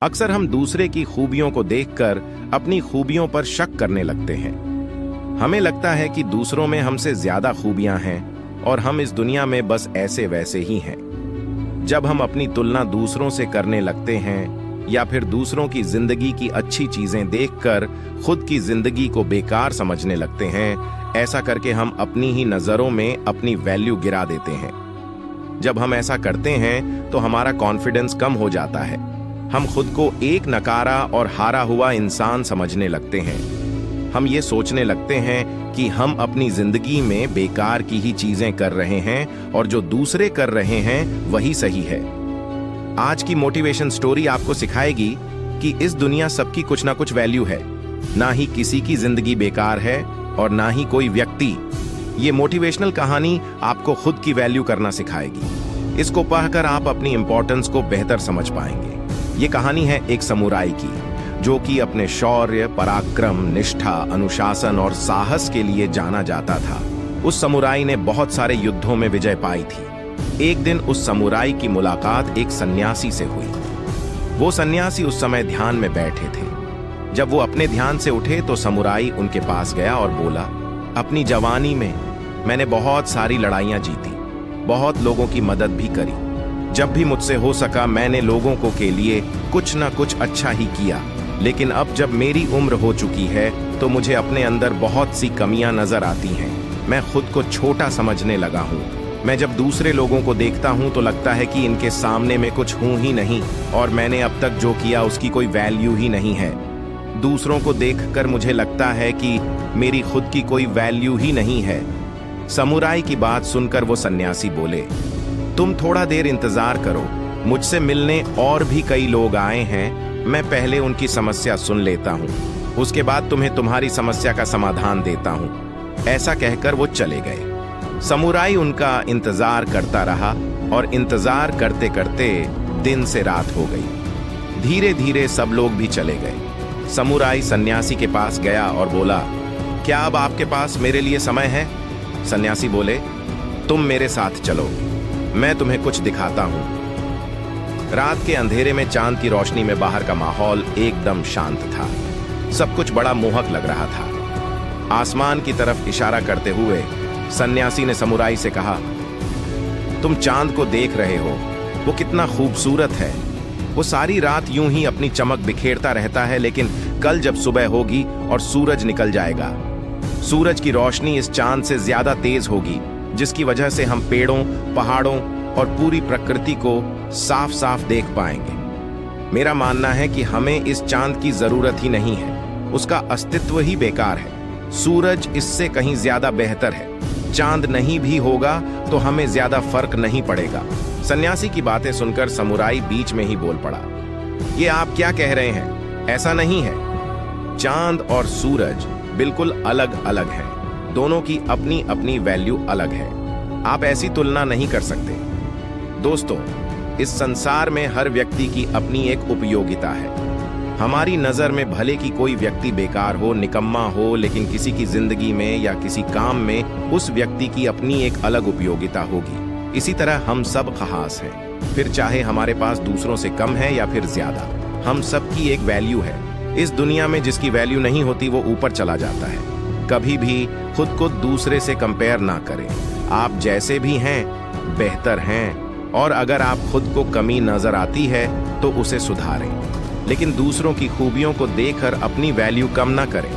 अक्सर हम दूसरे की खूबियों को देखकर अपनी खूबियों पर शक करने लगते हैं। हमें लगता है कि दूसरों में हमसे ज्यादा खूबियां हैं और हम इस दुनिया में बस ऐसे वैसे ही हैं। जब हम अपनी तुलना दूसरों से करने लगते हैं या फिर दूसरों की जिंदगी की अच्छी चीजें देखकर खुद की जिंदगी को बेकार समझने लगते हैं, ऐसा करके हम अपनी ही नजरों में अपनी वैल्यू गिरा देते हैं। जब हम ऐसा करते हैं तो हमारा कॉन्फिडेंस कम हो जाता है। हम खुद को एक नकारा और हारा हुआ इंसान समझने लगते हैं। हम ये सोचने लगते हैं कि हम अपनी जिंदगी में बेकार की ही चीजें कर रहे हैं और जो दूसरे कर रहे हैं वही सही है। आज की मोटिवेशन स्टोरी आपको सिखाएगी कि इस दुनिया सबकी कुछ ना कुछ वैल्यू है, ना ही किसी की जिंदगी बेकार है और ना ही कोई व्यक्ति। ये मोटिवेशनल कहानी आपको खुद की वैल्यू करना सिखाएगी। इसको पढ़कर आप अपनी इंपॉर्टेंस को बेहतर समझ पाएंगे। ये कहानी है एक समुराई की, जो कि अपने शौर्य, पराक्रम, निष्ठा, अनुशासन और साहस के लिए जाना जाता था। उस समुराई ने बहुत सारे युद्धों में विजय पाई थी। एक दिन उस समुराई की मुलाकात एक सन्यासी से हुई। वो सन्यासी उस समय ध्यान में बैठे थे। जब वो अपने ध्यान से उठे तो समुराई उनके पास गया और बोला, अपनी जवानी में मैंने बहुत सारी लड़ाइयां जीती, बहुत लोगों की मदद भी करी। जब भी मुझसे हो सका मैंने लोगों को के लिए कुछ ना कुछ अच्छा ही किया। लेकिन अब जब मेरी उम्र हो चुकी है तो मुझे अपने अंदर बहुत सी कमियां नजर आती हैं। मैं खुद को छोटा समझने लगा हूँ। मैं जब दूसरे लोगों को देखता हूँ तो लगता है कि इनके सामने मैं कुछ हूँ ही नहीं और मैंने अब तक जो किया उसकी कोई वैल्यू ही नहीं है। दूसरों को देखकर मुझे लगता है कि मेरी खुद की कोई वैल्यू ही नहीं है। समुराई की बात सुनकर वो सन्यासी बोले, तुम थोड़ा देर इंतजार करो, मुझसे मिलने और भी कई लोग आए हैं। मैं पहले उनकी समस्या सुन लेता हूँ, उसके बाद तुम्हें तुम्हारी समस्या का समाधान देता हूँ। ऐसा कहकर वो चले गए। समुराई उनका इंतजार करता रहा और इंतजार करते करते दिन से रात हो गई। धीरे धीरे सब लोग भी चले गए। समुराई सन्यासी के पास गया और बोला, क्या अब आपके पास मेरे लिए समय है? सन्यासी बोले, तुम मेरे साथ चलो, मैं तुम्हें कुछ दिखाता हूं। रात के अंधेरे में चांद की रोशनी में बाहर का माहौल एकदम शांत था। सब कुछ बड़ा मोहक लग रहा था। आसमान की तरफ इशारा करते हुए सन्यासी ने समुराई से कहा, तुम चांद को देख रहे हो, वो कितना खूबसूरत है। वो सारी रात यूं ही अपनी चमक बिखेरता रहता है, लेकिन कल जब सुबह होगी और सूरज निकल जाएगा, सूरज की रोशनी इस चांद से ज्यादा तेज होगी, जिसकी वजह से हम पेड़ों, पहाड़ों और पूरी प्रकृति को साफ साफ देख पाएंगे। मेरा मानना है कि हमें इस चांद की जरूरत ही नहीं है, उसका अस्तित्व ही बेकार है। सूरज इससे कहीं ज्यादा बेहतर है। चांद नहीं भी होगा तो हमें ज्यादा फर्क नहीं पड़ेगा। सन्यासी की बातें सुनकर समुराई बीच में ही बोल पड़ा, ये आप क्या कह रहे हैं? ऐसा नहीं है। चांद और सूरज बिल्कुल अलग अलग हैं। दोनों की अपनी अपनी वैल्यू अलग है। आप ऐसी तुलना नहीं कर सकते। दोस्तों, इस संसार में हर व्यक्ति की अपनी एक उपयोगिता है। हमारी नजर में भले कि कोई व्यक्ति बेकार हो, निकम्मा हो, लेकिन किसी की जिंदगी में या किसी काम में उस व्यक्ति की अपनी एक अलग उपयोगिता होगी। इसी तरह हम सब खास हैं, फिर चाहे हमारे पास दूसरों से कम है या फिर ज्यादा, हम सबकी एक वैल्यू है। इस दुनिया में जिसकी वैल्यू नहीं होती वो ऊपर चला जाता है। कभी भी खुद को दूसरे से कंपेयर ना करें। आप जैसे भी हैं बेहतर हैं, और अगर आप खुद को कमी नजर आती है तो उसे सुधारें, लेकिन दूसरों की खूबियों को देखकर अपनी वैल्यू कम ना करें।